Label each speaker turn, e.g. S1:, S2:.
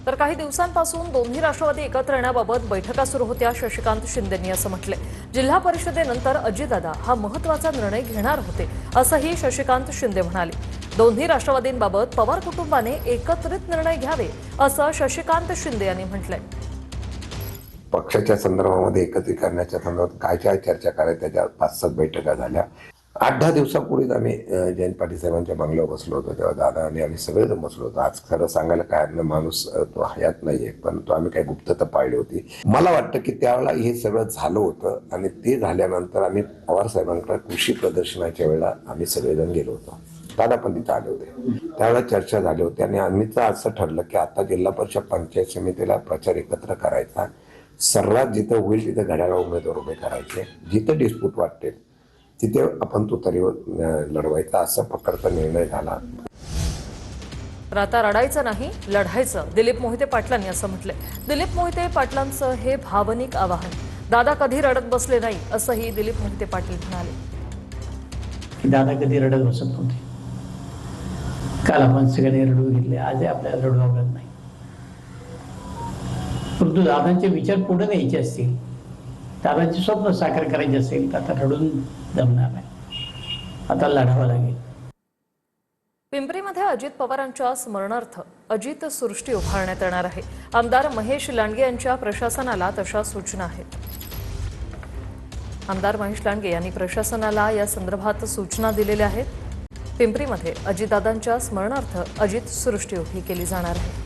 S1: तर काही दिवसांपासून दोन्ही राष्ट्रवादी एकत्र येण्याबाबत बैठका सुरू होत्या. शशिकांत शिंदेंनी असं म्हटले. जिल्हा परिषदेनंतर अजितदादा हा महत्त्वाचा निर्णय घेणार होते, असंही शशिकांत शिंदे म्हणाले. दोन्ही राष्ट्रवादींबाबत पवार कुटुंबाने एकत्रित निर्णय घ्यावे, असं शशिकांत शिंदे यांनी म्हटलंय.
S2: पक्षाच्या संदर्भामध्ये एकत्रित करण्याच्या संदर्भात काय काय चर्चा करायच्या, त्याच्या 5-7 बैठका झाल्या. 8-10 दिवसापूर्वीच आम्ही जयंत पाटील साहेबांच्या बंगल्यावर बसलो होतो. तेव्हा दादा आणि आम्ही सगळेजण बसलो होतो. आज खरं सांगायला काय माणूस तो हयात नाहीये, पण तो आम्ही काही गुप्तता पाळली होती. मला वाटतं की त्यावेळेला हे सगळं झालं होतं आणि ते झाल्यानंतर आम्ही पवार साहेबांकडे कृषी प्रदर्शनाच्या वेळेला आम्ही सगळेजण गेलो होतो. दादा पण तिथे आले होते. त्यावेळेला चर्चा झाली होती आणि आम्हीच असं ठरलं की आता जिल्हा परिषद पंचायत समितीला प्रचार एकत्र करायचा. सर्रात जिथं होईल तिथे घड्याळा उमेदवार उभे करायचे. जिथं डिस्प्यूट वाटेल तिथे आपण तुतारीवर लढवायचा, असा प्रकारचा निर्णय झाला.
S1: तर आता रडायचं नाही, लढायचं, दिलीप मोहिते पाटलांनी असं म्हटलंय. दिलीप मोहिते पाटलांचं हे भावनिक आवाहन. दादा कधी रडत बसले नाही, असंही दिलीप मोहिते पाटील म्हणाले.
S3: दादा कधी रडत बसत नव्हते. काल आपण सगळ्यांनी रडू घेतले, आज आपल्याला रडू आवडत नाही. परंतु दादांचे विचार पुढे न्यायचे असतील, दादांचे स्वप्न साकार करायचे असेल तर आता रडून जमणार नाही, आता लढावं लागेल.
S1: पिंपरीमध्ये अजित पवारांच्या स्मरणार्थ अजित सृष्टी उभारण्यात येणार आहे. आमदार महेश लांडगे यांच्या प्रशासनाला तशा सूचना आहेत. आमदार महेश लांडगे यांनी प्रशासनाला या संदर्भात सूचना दिलेल्या आहेत. पिंपरीमध्ये अजितदादांच्या स्मरणार्थ अजित सृष्टी उभी केली जाणार आहे.